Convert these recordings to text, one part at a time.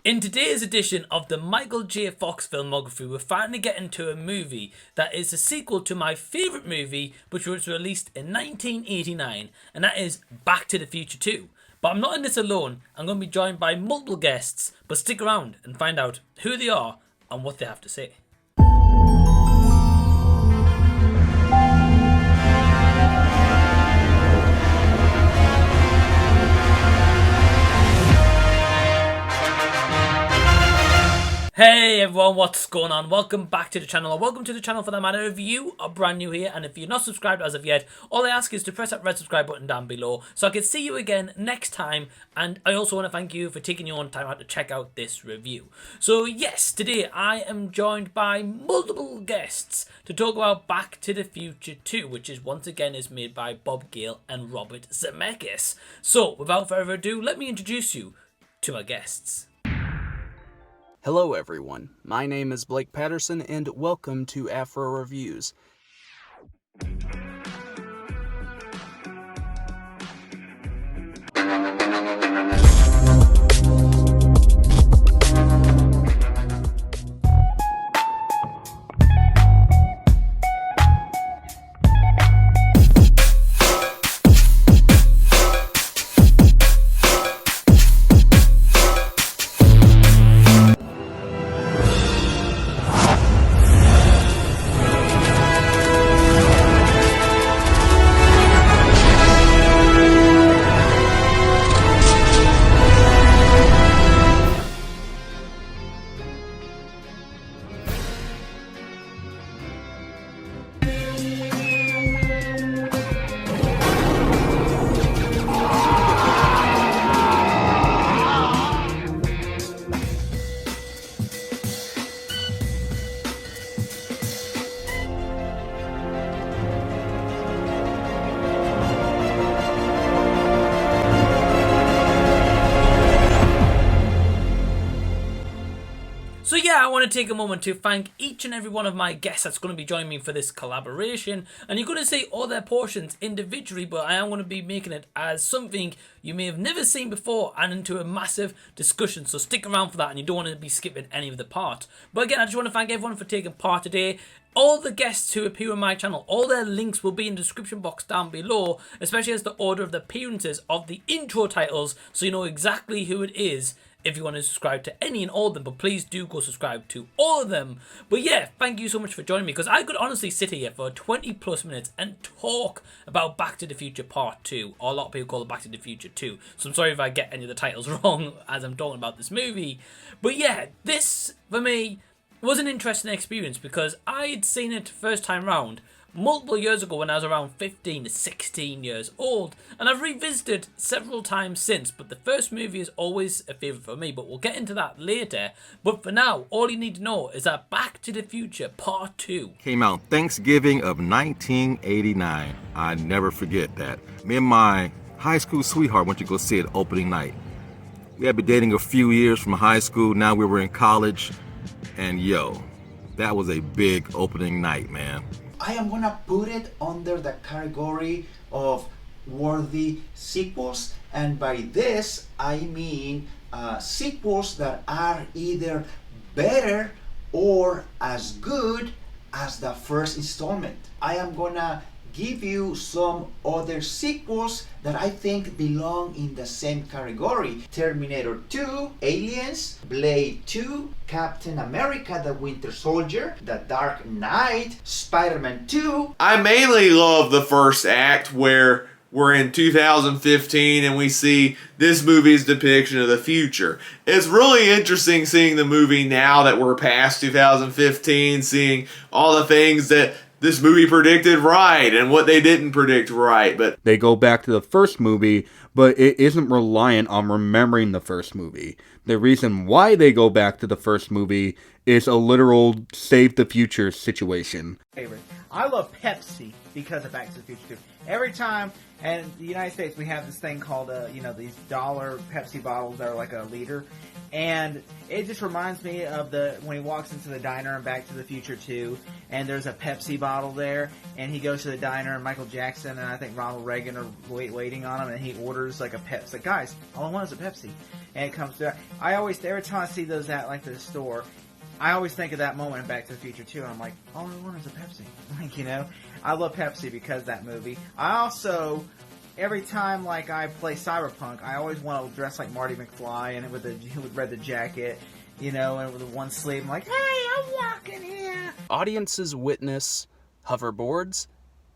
In today's edition of the Michael J. Fox filmography, we're finally getting to a movie that is a sequel to my favourite movie, which was released in 1989, and that is Back to the Future 2. But I'm not in this alone. I'm going to be joined by multiple guests, but stick around and find out who they are and what they have to say. Hey everyone, what's going on? Welcome back to the channel, or welcome to the channel for that matter if you are brand new here, and if you're not subscribed as of yet, all I ask is to press that red subscribe button down below so I can see you again next time. And I also want to thank you for taking your own time out to check out this review. So yes, today I am joined by multiple guests to talk about Back to the Future 2, which is once again is made by Bob Gale and Robert Zemeckis. So without further ado, let me introduce you to my guests. Hello everyone, my name is Blake Patterson and welcome to Afro Reviews. So yeah, I want to take a moment to thank each and every one of my guests that's going to be joining me for this collaboration. And you're going to see all their portions individually, but I am going to be making it as something you may have never seen before and into a massive discussion. So stick around for that, and you don't want to be skipping any of the part. But again, I just want to thank everyone for taking part today. All the guests who appear on my channel, all their links will be in the description box down below, especially as the order of the appearances of the intro titles, so you know exactly who it is if you want to subscribe to any and all of them. But please do go subscribe to all of them. But yeah, thank you so much for joining me, because I could honestly sit here for 20 plus minutes and talk about Back to the Future Part 2, or a lot of people call it Back to the Future 2, so I'm sorry if I get any of the titles wrong as I'm talking about this movie. But yeah, this for me was an interesting experience, because I'd seen it first time round multiple years ago when I was around 15 to 16 years old, and I've revisited several times since, but the first movie is always a favourite for me, but we'll get into that later. But for now, all you need to know is that Back to the Future Part 2 came out Thanksgiving of 1989. I never forget that. Me and my high school sweetheart went to go see it opening night. We had been dating a few years from high school, now we were in college, and yo, that was a big opening night, man. I am gonna put it under the category of worthy sequels, and by this I mean sequels that are either better or as good as the first installment. I am gonna give you some other sequels that I think belong in the same category: Terminator 2, Aliens, Blade 2, Captain America the Winter Soldier, The Dark Knight, Spider-Man 2. I mainly love the first act where we're in 2015 and we see this movie's depiction of the future. It's really interesting seeing the movie now that we're past 2015, seeing all the things that this movie predicted right and what they didn't predict right. But they go back to the first movie, but it isn't reliant on remembering the first movie. The reason why they go back to the first movie is a literal save the future situation. I love Pepsi because of Back to the Future 2. Every time, and in the United States, we have this thing called, these dollar Pepsi bottles that are like a liter. And it just reminds me of when he walks into the diner in Back to the Future 2, and there's a Pepsi bottle there, and he goes to the diner, and Michael Jackson and I think Ronald Reagan are waiting on him, and he orders like a Pepsi. Like, guys, all I want is a Pepsi. and it comes through. I always, every time I see those at like the store, I always think of that moment in Back to the Future too. I'm like, all I want is a Pepsi. Like, you know, I love Pepsi because of that movie. I also, every time like I play Cyberpunk, I always want to dress like Marty McFly and with the jacket, you know, and with the one sleeve. I'm like, hey, I'm walking here. Audiences witness hoverboards,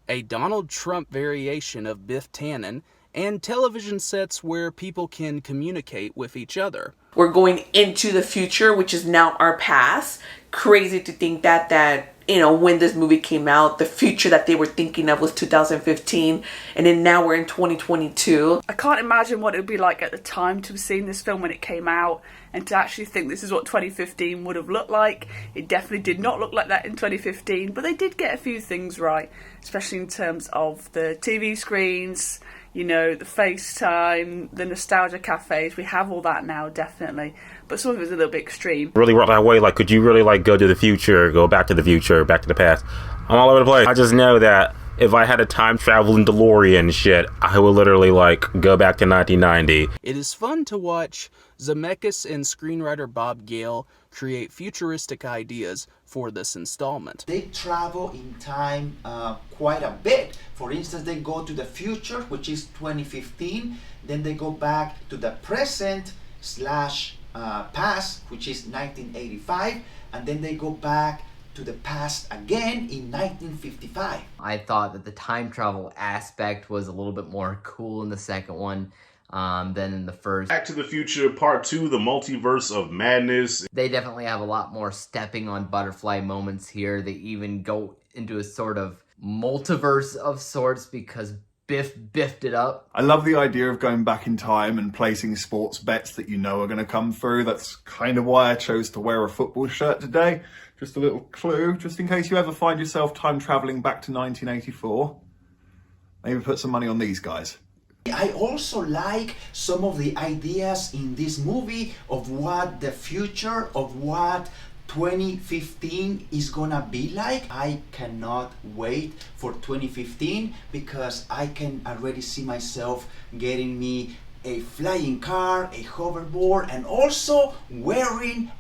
a Donald Trump variation of Biff Tannen, and television sets where people can communicate with each other. We're going into the future, which is now our past. Crazy to think that you know, when this movie came out, the future that they were thinking of was 2015, and then now we're in 2022. I can't imagine what it would be like at the time to have seen this film when it came out, and to actually think this is what 2015 would have looked like. It definitely did not look like that in 2015, but they did get a few things right, especially in terms of the TV screens, you know, the FaceTime, the nostalgia cafes. We have all that now, definitely. But some of it was a little bit extreme. Really work that way? Like, could you really, like, go to the future, go back to the future, back to the past? I'm all over the place. I just know that if I had a time traveling DeLorean shit, I would literally, like, go back to 1990. It is fun to watch Zemeckis and screenwriter Bob Gale create futuristic ideas for this installment. They travel in time quite a bit. For instance, they go to the future, which is 2015, then they go back to the present slash past, which is 1985, and then they go back to the past again in 1955. I thought that the time travel aspect was a little bit more cool in the second one than in the first. Back to the Future Part 2, The Multiverse of Madness. They definitely have a lot more stepping on butterfly moments here. They even go into a sort of multiverse of sorts because Biff biffed it up. I love the idea of going back in time and placing sports bets that you know are going to come through. That's kind of why I chose to wear a football shirt today. Just a little clue, just in case you ever find yourself time traveling back to 1984. Maybe put some money on these guys. I also like some of the ideas in this movie of what the future, of what 2015 is gonna be like. I cannot wait for 2015 because I can already see myself getting me a flying car, a hoverboard, and also wearing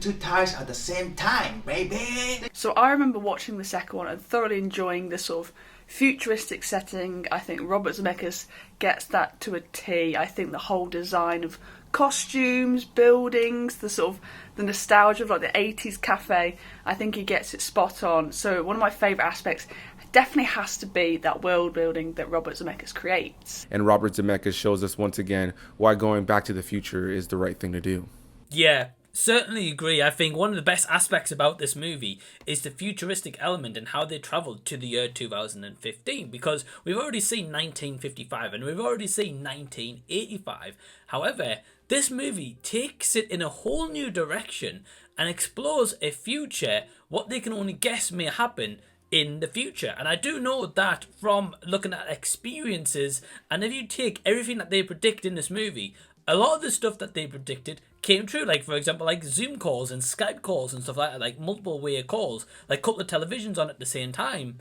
two ties at the same time, baby. So I remember watching the second one and thoroughly enjoying the sort of futuristic setting. I think Robert Zemeckis gets that to a T. I think the whole design of costumes, buildings, the sort of the nostalgia of like the 80s cafe, I think he gets it spot on. So one of my favourite aspects definitely has to be that world building that Robert Zemeckis creates. And Robert Zemeckis shows us once again why going back to the future is the right thing to do. Yeah, certainly agree. I think one of the best aspects about this movie is the futuristic element and how they travelled to the year 2015, because we've already seen 1955 and we've already seen 1985. However, this movie takes it in a whole new direction and explores a future, what they can only guess may happen in the future. And I do know that from looking at experiences, and if you take everything that they predict in this movie, a lot of the stuff that they predicted came true. Like, for example, like Zoom calls and Skype calls and stuff like that, like multiple way calls, like a couple of televisions on at the same time.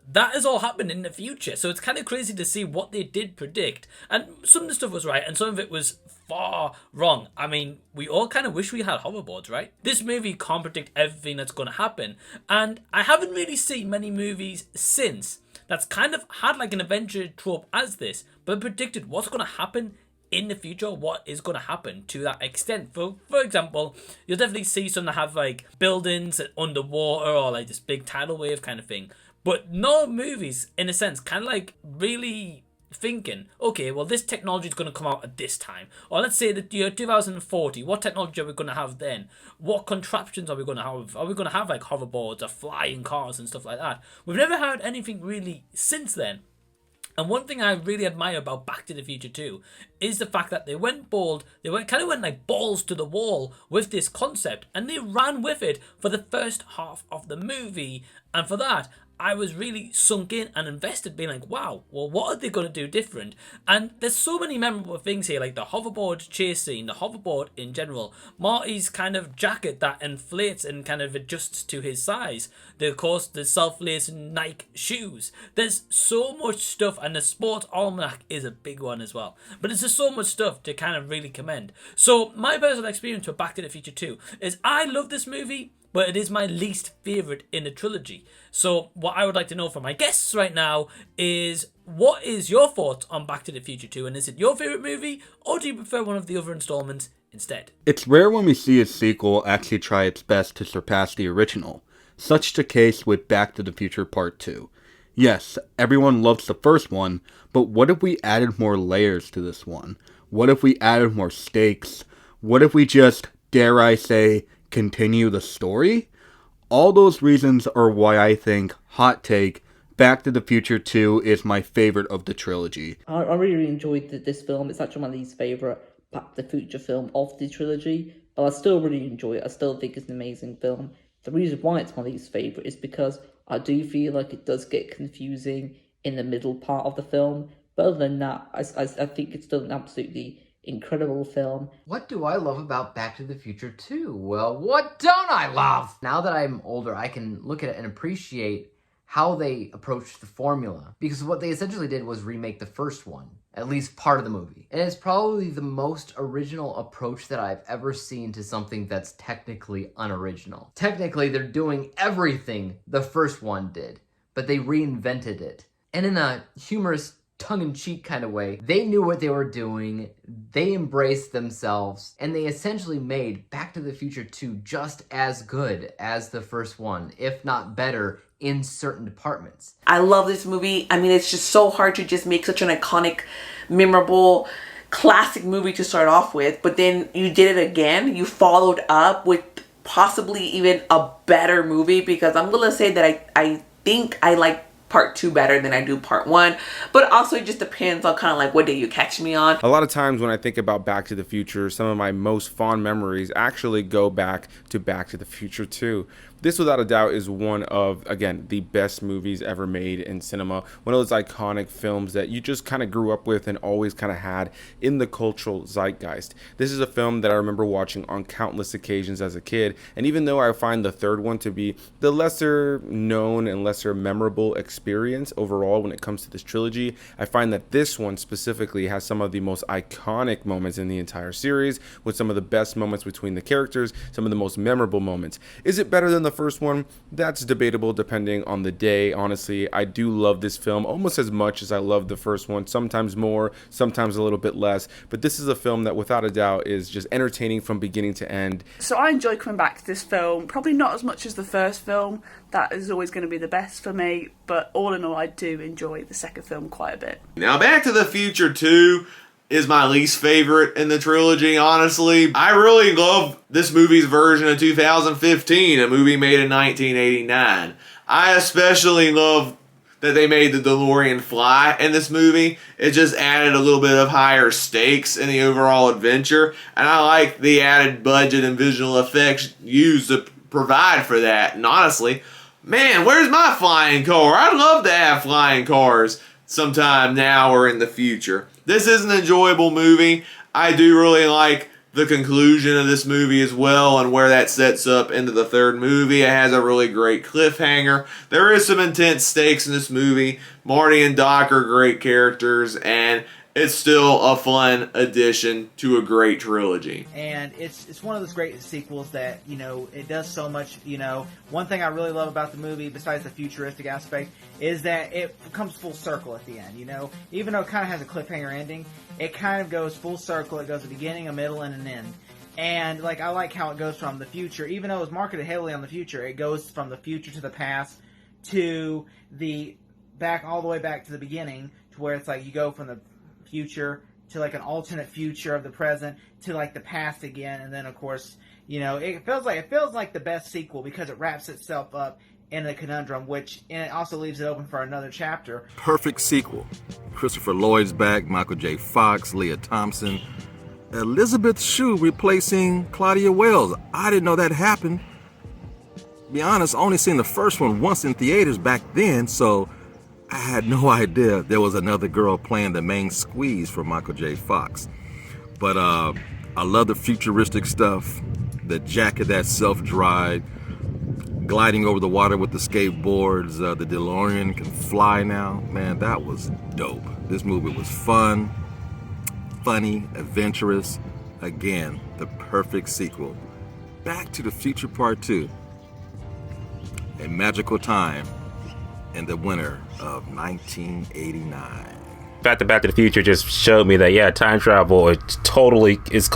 That has all happened in the future. So it's kind of crazy to see what they did predict. And some of the stuff was right and some of it was far wrong. I mean, we all kind of wish we had hoverboards, right? This movie can't predict everything that's going to happen. And I haven't really seen many movies since that's kind of had like an adventure trope as this, but predicted what's going to happen in the future, what is going to happen to that extent. For example, you'll definitely see some that have like buildings underwater or like this big tidal wave kind of thing. But no movies, in a sense, kind of like really thinking, okay, well, this technology is going to come out at this time. Or let's say the year 2040, what technology are we going to have then? What contraptions are we going to have? Are we going to have like hoverboards or flying cars and stuff like that? We've never had anything really since then. And one thing I really admire about Back to the Future 2 is the fact that they went bold, they went like balls to the wall with this concept, and they ran with it for the first half of the movie. And for that, I was really sunk in and invested, being like, wow, well, what are they going to do different? And there's so many memorable things here, like the hoverboard chase scene, the hoverboard in general, Marty's kind of jacket that inflates and kind of adjusts to his size, of course, the self-lacing Nike shoes. There's so much stuff, and the sports almanac is a big one as well. But there's just so much stuff to kind of really commend. So my personal experience with Back to the Future 2 is I love this movie, but it is my least favourite in the trilogy. So what I would like to know from my guests right now is, what is your thoughts on Back to the Future 2? And is it your favourite movie, or do you prefer one of the other installments instead? It's rare when we see a sequel actually try its best to surpass the original. Such the case with Back to the Future Part 2. Yes, everyone loves the first one, but what if we added more layers to this one? What if we added more stakes? What if we just, dare I say, continue the story? All those reasons are why I think, hot take, Back to the Future 2 is my favorite of the trilogy. I really enjoyed this film. It's actually my least favourite Back to the Future film of the trilogy, but I still really enjoy it. I still think it's an amazing film. The reason why it's my least favourite is because I do feel like it does get confusing in the middle part of the film, but other than that, I think it's still an absolutely incredible film. What do I love about Back to the Future 2? Well, what don't I love? Now that I'm older, I can look at it and appreciate how they approached the formula. Because what they essentially did was remake the first one, at least part of the movie. And it's probably the most original approach that I've ever seen to something that's technically unoriginal. Technically, they're doing everything the first one did, but they reinvented it. And in a humorous, tongue-in-cheek kind of way, they knew what they were doing, they embraced themselves, and they essentially made Back to the Future 2 just as good as the first one, if not better in certain departments. I love this movie. I mean, it's just so hard to just make such an iconic, memorable, classic movie to start off with, but then you did it again. You followed up with possibly even a better movie, because I'm gonna say that I think I like part 2 better than I do part 1, but also it just depends on kind of like what day you catch me on. A lot of times when I think about Back to the Future, some of my most fond memories actually go back to the Future 2. This, without a doubt, is one of, again, the best movies ever made in cinema. One of those iconic films that you just kind of grew up with and always kind of had in the cultural zeitgeist. This is a film that I remember watching on countless occasions as a kid, and even though I find the third one to be the lesser known and lesser memorable experience overall when it comes to this trilogy, I find that this one specifically has some of the most iconic moments in the entire series, with some of the best moments between the characters, some of the most memorable moments. Is it better than the first one? That's debatable depending on the day. Honestly, I do love this film almost as much as I love the first one, sometimes more, sometimes a little bit less, but this is a film that without a doubt is just entertaining from beginning to end. So I enjoy coming back to this film, probably not as much as the first film. That is always going to be the best for me, but all in all, I do enjoy the second film quite a bit. Now, Back to the Future 2 is my least favorite in the trilogy, honestly. I really love this movie's version of 2015, a movie made in 1989. I especially love that they made the DeLorean fly in this movie. It just added a little bit of higher stakes in the overall adventure, and I like the added budget and visual effects used to provide for that. And honestly, man, where's my flying car? I'd love to have flying cars sometime now or in the future. This is an enjoyable movie. I do really like the conclusion of this movie as well, and where that sets up into the third movie. It has a really great cliffhanger. There is some intense stakes in this movie. Marty and Doc are great characters, and it's still a fun addition to a great trilogy. And it's one of those great sequels that, you know, it does so much. You know, one thing I really love about the movie, besides the futuristic aspect, is that it comes full circle at the end. You know, even though it kind of has a cliffhanger ending, it kind of goes full circle. It goes a beginning, a middle, and an end. And like, I like how it goes from the future, even though it was marketed heavily on the future, it goes from the future to the past to the back, all the way back to the beginning, to where it's like you go from the future to like an alternate future of the present to like the past again, and then of course, you know, it feels like the best sequel because it wraps itself up in a conundrum, and it also leaves it open for another chapter. Perfect sequel. Christopher Lloyd's back, Michael J. Fox, Lea Thompson, Elisabeth Shue replacing Claudia Wells. I didn't know that happened. Be honest, I only seen the first one once in theaters back then, so I had no idea there was another girl playing the main squeeze for Michael J. Fox. But I love the futuristic stuff, the jacket that self-dried, gliding over the water with the skateboards, the DeLorean can fly now. Man, that was dope. This movie was fun, funny, adventurous. Again, the perfect sequel. Back to the Future Part 2. A magical time in the winter of 1989. Back to the Future just showed me that, yeah, time travel, it's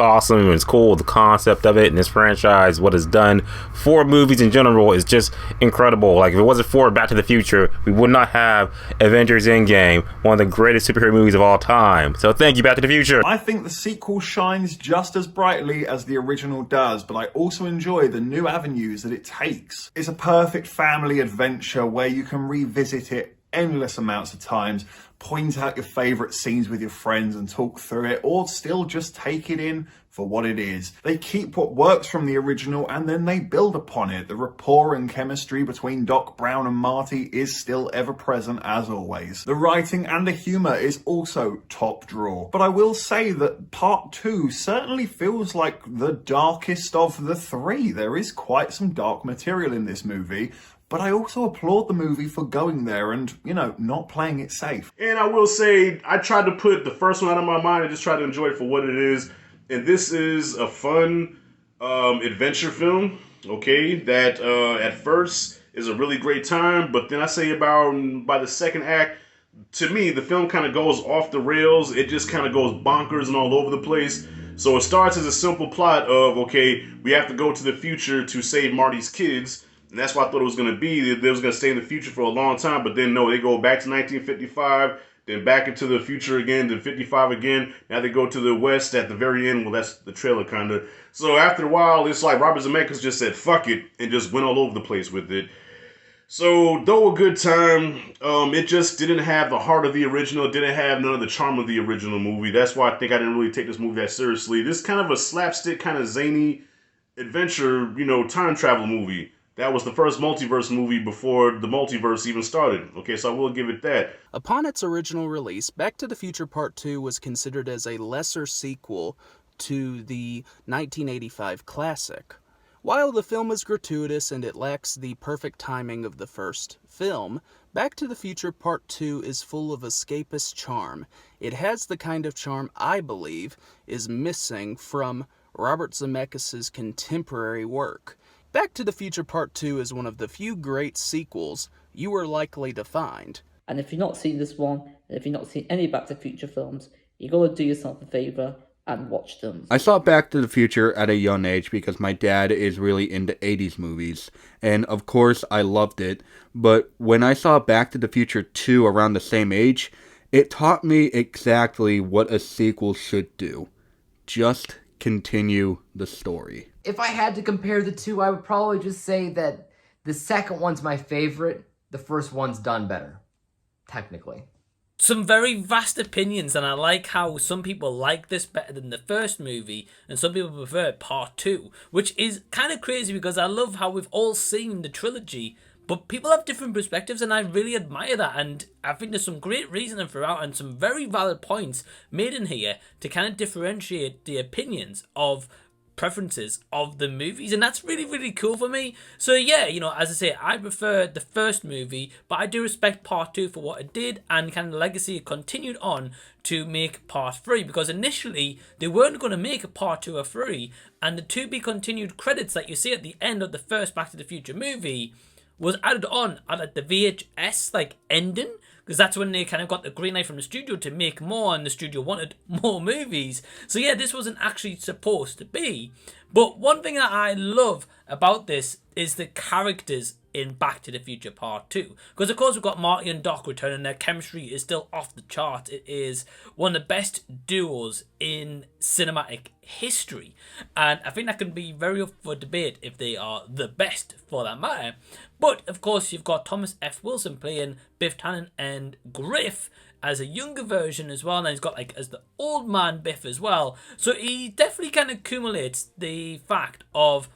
awesome, it's cool, the concept of it, and this franchise, what it's done for movies in general is just incredible. Like, if it wasn't for Back to the Future, we would not have Avengers Endgame, one of the greatest superhero movies of all time. So thank you, Back to the Future. I think the sequel shines just as brightly as the original does, but I also enjoy the new avenues that it takes. It's a perfect family adventure where you can revisit it endless amounts of times, point out your favourite scenes with your friends and talk through it, or still just take it in for what it is. They keep what works from the original and then they build upon it. The rapport and chemistry between Doc Brown and Marty is still ever present as always. The writing and the humour is also top drawer. But I will say that part 2 certainly feels like the darkest of the three. There is quite some dark material in this movie, but I also applaud the movie for going there and, you know, not playing it safe. And I will say, I tried to put the first one out of my mind and just try to enjoy it for what it is. And this is a fun adventure film, okay, that at first is a really great time. But then I say by the second act, to me, the film kind of goes off the rails. It just kind of goes bonkers and all over the place. So it starts as a simple plot of, okay, we have to go to the future to save Marty's kids. And that's what I thought it was going to be. They was going to stay in the future for a long time. But then, no, they go back to 1955, then back into the future again, then 55 again. Now they go to the West at the very end. Well, that's the trailer, kind of. So after a while, it's like Robert Zemeckis just said, fuck it, and just went all over the place with it. So, though a good time, it just didn't have the heart of the original. It didn't have none of the charm of the original movie. That's why I think I didn't really take this movie that seriously. This is kind of a slapstick, kind of zany adventure, time travel movie. That was the first multiverse movie before the multiverse even started. Okay, so I will give it that. Upon its original release, Back to the Future Part 2 was considered as a lesser sequel to the 1985 classic. While the film is gratuitous and it lacks the perfect timing of the first film, Back to the Future Part 2 is full of escapist charm. It has the kind of charm I believe is missing from Robert Zemeckis' contemporary work. Back to the Future Part 2 is one of the few great sequels you are likely to find. And if you've not seen this one, and if you've not seen any Back to the Future films, you gotta do yourself a favour and watch them. I saw Back to the Future at a young age because my dad is really into 80s movies, and of course I loved it, but when I saw Back to the Future 2 around the same age, it taught me exactly what a sequel should do. Just continue the story. If I had to compare the two, I would probably just say that the second one's my favorite, the first one's done better, technically. Some very vast opinions, and I like how some people like this better than the first movie, and some people prefer part 2, which is kind of crazy because I love how we've all seen the trilogy, but people have different perspectives, and I really admire that, and I think there's some great reasoning throughout and some very valid points made in here to kind of differentiate the opinions of preferences of the movies, and that's really, really cool for me. So yeah, as I say, I prefer the first movie, but I do respect part 2 for what it did and kind of the legacy it continued on to make part 3, because initially they weren't going to make a part 2 or 3, and the to be continued credits that you see at the end of the first Back to the Future movie was added on at the VHS ending, because that's when they kind of got the green light from the studio to make more, and the studio wanted more movies. So yeah, this wasn't actually supposed to be. But one thing that I love about this is the characters in Back to the Future Part 2. Because of course we've got Marty and Doc returning, their chemistry is still off the chart. It is one of the best duos in cinematic history. And I think that can be very up for debate if they are the best for that matter. But of course you've got Thomas F. Wilson playing Biff Tannen and Griff as a younger version as well, and he's got as the old man Biff as well. So he definitely kind of accumulates the fact of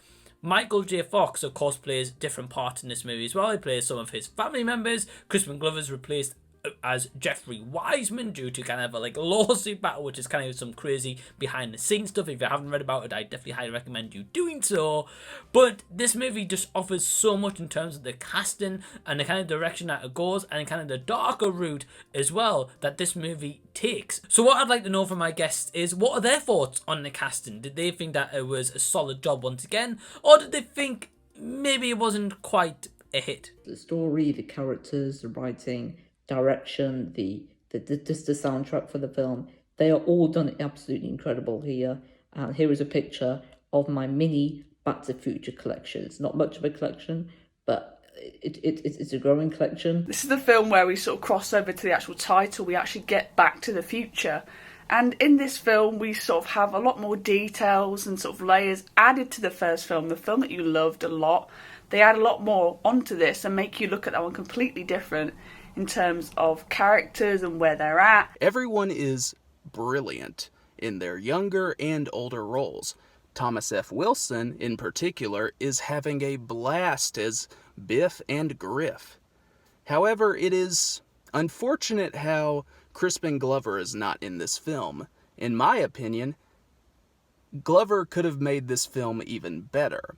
Michael J. Fox, of course, plays different parts in this movie as well. He plays some of his family members. Crispin Glover's replaced as Jeffrey Weissman due to kind of a lawsuit battle, which is kind of some crazy behind the scenes stuff. If you haven't read about it, I definitely highly recommend you doing so. But this movie just offers so much in terms of the casting and the kind of direction that it goes, and kind of the darker route as well that this movie takes. So what I'd like to know from my guests is, what are their thoughts on the casting? Did they think that it was a solid job once again, or did they think maybe it wasn't quite a hit? The story, the characters, the writing, direction, the soundtrack for the film, they are all done absolutely incredible here. And here is a picture of my mini Back to the Future collection. It's not much of a collection, but it's a growing collection. This is the film where we sort of cross over to the actual title. We actually get Back to the Future. And in this film, we sort of have a lot more details and sort of layers added to the first film, the film that you loved a lot. They add a lot more onto this and make you look at that one completely different in terms of characters and where they're at. Everyone is brilliant in their younger and older roles. Thomas F. Wilson, in particular, is having a blast as Biff and Griff. However, it is unfortunate how Crispin Glover is not in this film. In my opinion, Glover could have made this film even better.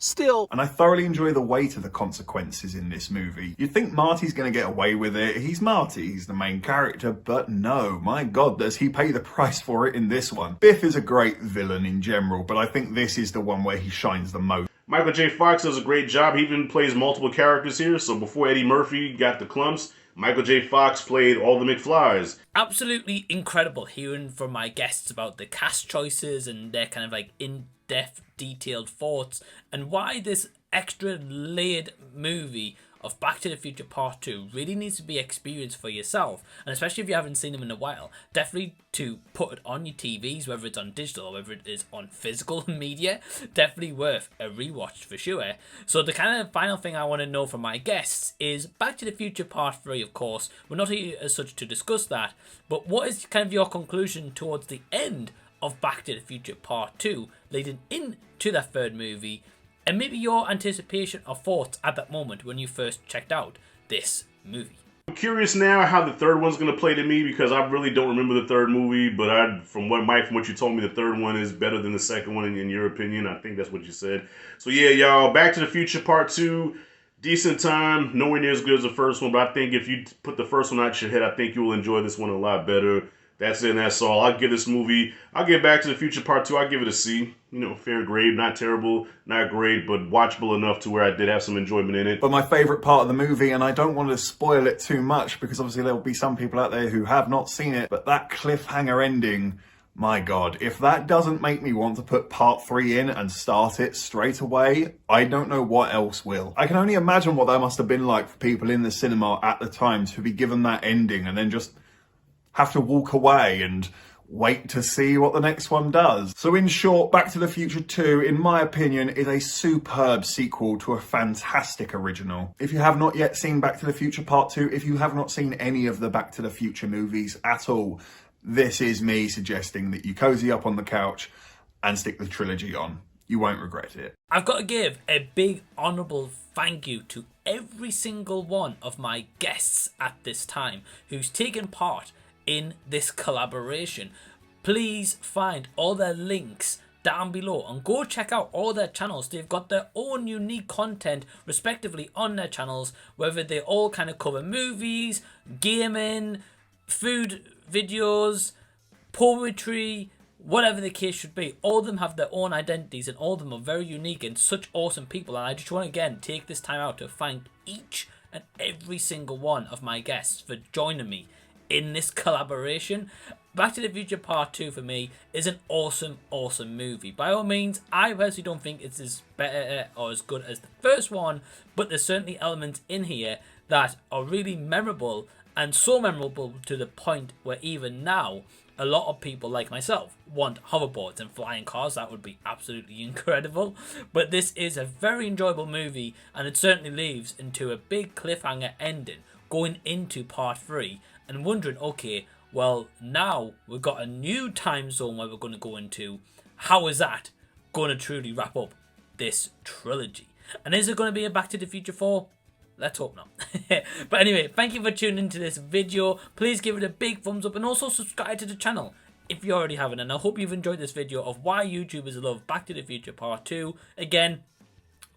Still, and I thoroughly enjoy the weight of the consequences in this movie. You'd think Marty's going to get away with it. He's Marty, he's the main character, but no, my god, does he pay the price for it in this one. Biff is a great villain in general, but I think this is the one where he shines the most. Michael J. Fox does a great job. He even plays multiple characters here, so before Eddie Murphy got the clumps, Michael J. Fox played all the McFlys. Absolutely incredible hearing from my guests about the cast choices and their kind of in-depth, detailed thoughts, and why this extra layered movie of Back to the Future Part 2 really needs to be experienced for yourself, and especially if you haven't seen them in a while, definitely to put it on your TVs, whether it's on digital or whether it is on physical media, definitely worth a rewatch for sure. So the kind of final thing I want to know from my guests is, Back to the Future Part 3, of course, we're not here as such to discuss that, but what is kind of your conclusion towards the end of Back to the Future Part 2, leading into that third movie, and maybe your anticipation or thoughts at that moment when you first checked out this movie? I'm curious now how the third one's going to play to me, because I really don't remember the third movie, but from what you told me, the third one is better than the second one in your opinion. I think that's what you said. So yeah, y'all, Back to the Future Part 2, decent time, nowhere near as good as the first one, but I think if you put the first one out your head, I think you will enjoy this one a lot better. That's it and that's all. I'll give Back to the Future Part 2, I'll give it a C. Fair grade, not terrible, not great, but watchable enough to where I did have some enjoyment in it. But my favourite part of the movie, and I don't want to spoil it too much, because obviously there will be some people out there who have not seen it, but that cliffhanger ending, my god, if that doesn't make me want to put Part 3 in and start it straight away, I don't know what else will. I can only imagine what that must have been like for people in the cinema at the time to be given that ending and then just have to walk away and wait to see what the next one does. So in short, Back to the Future 2, in my opinion, is a superb sequel to a fantastic original. If you have not yet seen Back to the Future Part 2, if you have not seen any of the Back to the Future movies at all, this is me suggesting that you cozy up on the couch and stick the trilogy on. You won't regret it. I've got to give a big honourable thank you to every single one of my guests at this time who's taken part in this collaboration. Please find all their links down below and go check out all their channels. They've got their own unique content respectively on their channels, whether they all kind of cover movies, gaming, food videos, poetry, whatever the case should be. All of them have their own identities and all of them are very unique and such awesome people, and I just want to again take this time out to thank each and every single one of my guests for joining me in this collaboration. Back to the Future Part 2 for me is an awesome movie. By all means, I personally don't think it's as better or as good as the first one, but there's certainly elements in here that are really memorable, and so memorable to the point where even now a lot of people like myself want hoverboards and flying cars. That would be absolutely incredible. But this is a very enjoyable movie, and it certainly leaves into a big cliffhanger ending going into Part 3 and wondering, okay, well, now we've got a new time zone where we're going to go into. How is that going to truly wrap up this trilogy. And is there going to be a Back to the Future 4? Let's hope not. But anyway, thank you for tuning into this video. Please give it a big thumbs up and also subscribe to the channel if you already haven't. And I hope you've enjoyed this video of why YouTubers love Back to the Future Part 2. Again,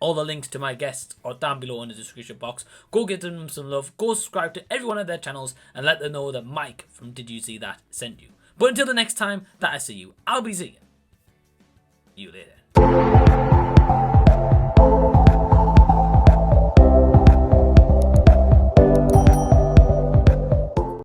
all the links to my guests are down below in the description box. Go give them some love. Go subscribe to every one of their channels and let them know that Mike from Did You See That sent you. But until the next time that I see you, I'll be seeing you later.